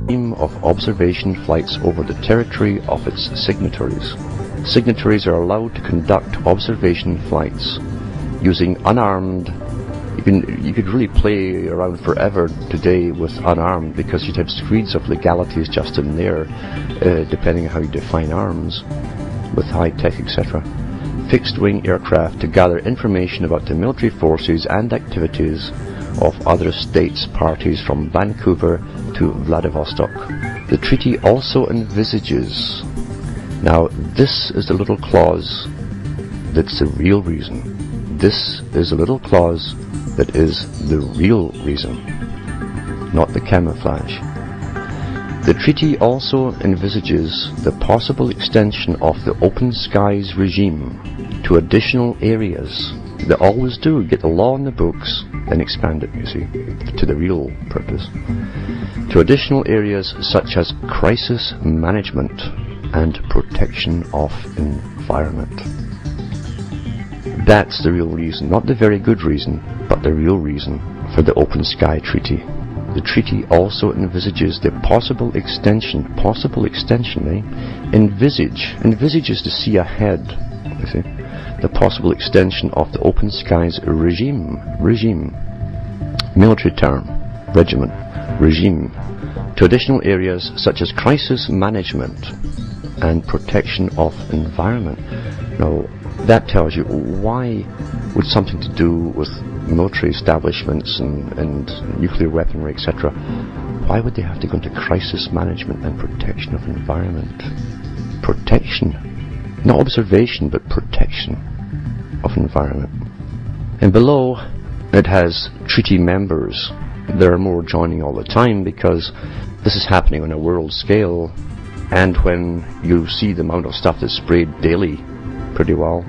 of observation flights over the territory of its signatories. Signatories are allowed to conduct observation flights using unarmed. You could really play around forever today with unarmed, because you'd have screeds of legalities just in there, depending on how you define arms, with high tech, etc. Fixed-wing aircraft to gather information about the military forces and activities of other states parties from Vancouver to Vladivostok. The treaty also envisages, now this is the little clause that's the real reason. This is a little clause that is the real reason, not the camouflage. The treaty also envisages the possible extension of the open skies regime to additional areas. They always do get the law in the books, then expand it, you see, to the real purpose. To additional areas such as crisis management and protection of environment. That's the real reason, not the very good reason, but the real reason for the Open Sky Treaty. The treaty also envisages the possible extension, envisage is to see ahead, you see, the possible extension of the Open Skies regime, military term, regiment, regime, to additional areas such as crisis management and protection of environment. Now, that tells you why would something to do with military establishments and nuclear weaponry, etc., why would they have to go into crisis management and protection of environment? Protection, not observation, but protection of environment. And below, it has treaty members. There are more joining all the time, because this is happening on a world scale, and when you see the amount of stuff that's sprayed daily, pretty well,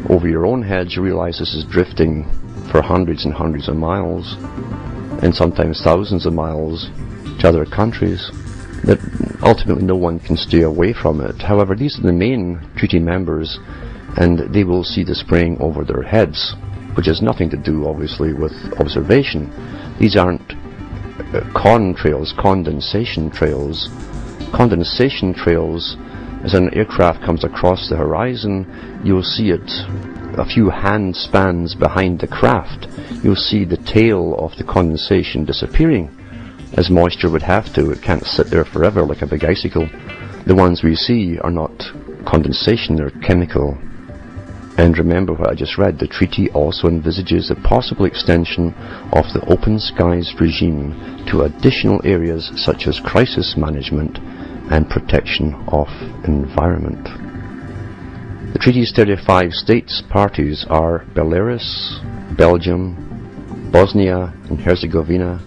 over your own heads, you realize this is drifting for hundreds and hundreds of miles, and sometimes thousands of miles, to other countries, that ultimately no one can stay away from it. However, these are the main treaty members, and they will see the spraying over their heads, which has nothing to do, obviously, with observation. These aren't condensation trails. Condensation trails, as an aircraft comes across the horizon, you'll see it a few hand spans behind the craft. You'll see the tail of the condensation disappearing, as moisture would have to. It can't sit there forever like a big icicle. The ones we see are not condensation, they're chemical. And remember what I just read, the treaty also envisages a possible extension of the Open Skies regime to additional areas such as crisis management and protection of environment. The treaty's 35 states parties are Belarus, Belgium, Bosnia and Herzegovina,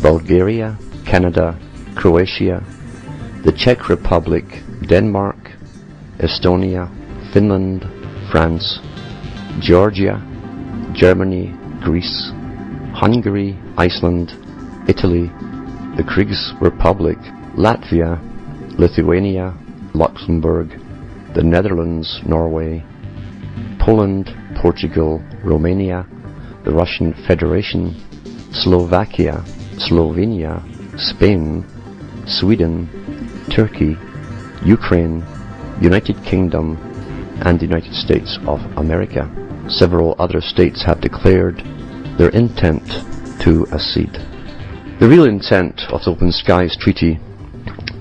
Bulgaria, Canada, Croatia, the Czech Republic, Denmark, Estonia, Finland, France, Georgia, Germany, Greece, Hungary, Iceland, Italy, the Kyrgyz Republic, Latvia, Lithuania, Luxembourg, the Netherlands, Norway, Poland, Portugal, Romania, the Russian Federation, Slovakia, Slovenia, Spain, Sweden, Turkey, Ukraine, United Kingdom, and the United States of America. Several other states have declared their intent to accede. The real intent of the Open Skies Treaty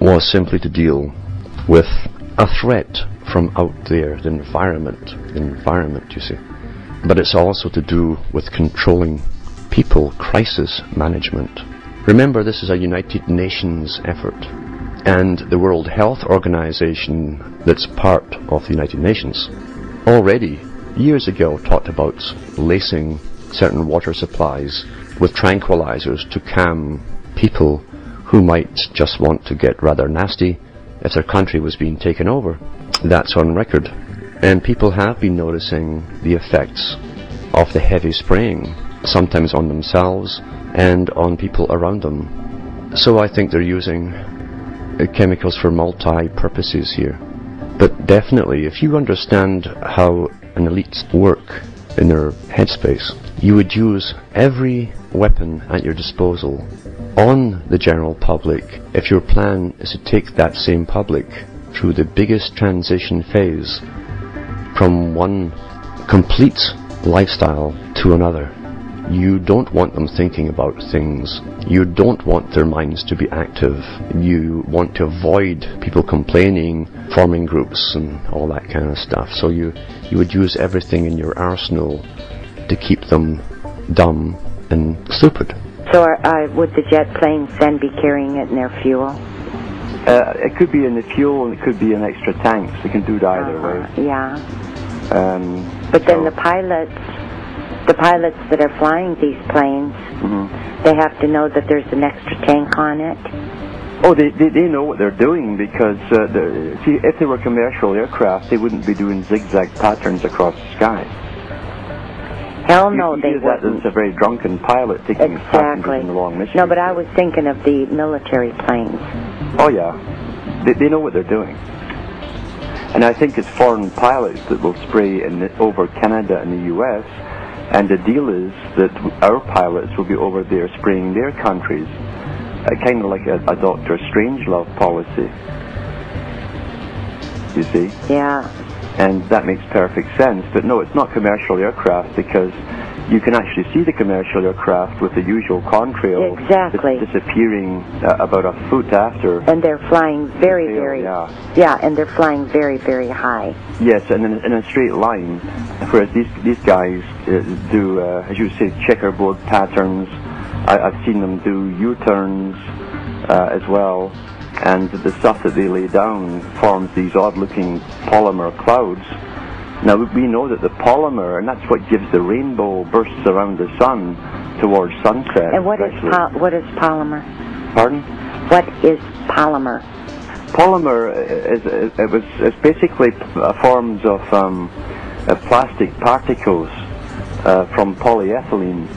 was simply to deal with a threat from out there, the environment, you see. But it's also to do with controlling people, crisis management. Remember, this is a United Nations effort, and the World Health Organization, that's part of the United Nations, already years ago talked about lacing certain water supplies with tranquilizers to calm people who might just want to get rather nasty if their country was being taken over. That's on record. And people have been noticing the effects of the heavy spraying, sometimes on themselves and on people around them. So I think they're using chemicals for multi-purposes here. But definitely, if you understand how an elite work in their headspace, you would use every weapon at your disposal on the general public if your plan is to take that same public through the biggest transition phase from one complete lifestyle to another. You don't want them thinking about things. You don't want their minds to be active. You want to avoid people complaining, forming groups and all that kind of stuff. So you would use everything in your arsenal to keep them dumb and stupid. So would the jet planes then be carrying it in their fuel? It could be in the fuel and it could be in extra tanks. They can do it either way. Yeah. But then the pilots that are flying these planes, they have to know that there's an extra tank on it. Oh, they know what they're doing because, see, if they were commercial aircraft, they wouldn't be doing zigzag patterns across the sky. Hell no, they wouldn't. It's a very drunken pilot taking passengers in the long mission. No, but I was thinking of the military planes. Oh, yeah. They know what they're doing. And I think it's foreign pilots that will spray over Canada and the U.S., and the deal is that our pilots will be over there spraying their countries, kind of like a Dr. Strangelove policy, you see? Yeah. And that makes perfect sense. But no, it's not commercial aircraft because you can actually see the commercial aircraft with the usual contrail disappearing about a foot after. And they're flying very, and they're flying very, very high. Yes, and in a straight line, whereas these guys do, as you say, checkerboard patterns. I've seen them do U-turns as well, and the stuff that they lay down forms these odd-looking polymer clouds. Now, we know that the polymer, and that's what gives the rainbow bursts around the sun towards sunset. And what is polymer? Pardon? What is polymer? Polymer is basically forms of plastic particles from polyethylene.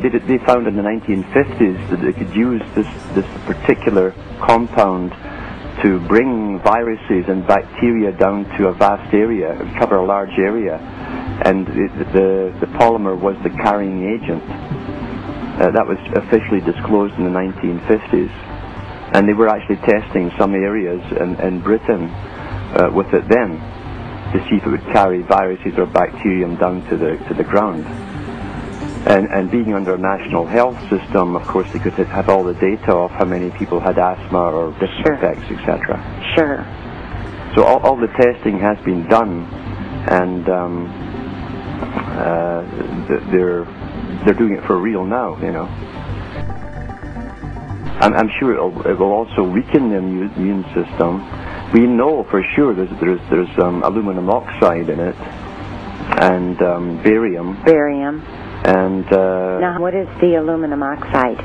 They found in the 1950s that they could use this particular compound to bring viruses and bacteria down to a vast area, cover a large area, and the polymer was the carrying agent. That was officially disclosed in the 1950s, and they were actually testing some areas in Britain with it then to see if it would carry viruses or bacterium down to the ground. And being under a national health system, of course, they could have all the data of how many people had asthma or different effects, etc. Sure. So all the testing has been done, and they're doing it for real now, you know. I'm sure it will also weaken the immune system. We know for sure there's aluminum oxide in it, and barium. Barium. And now, what is the aluminum oxide?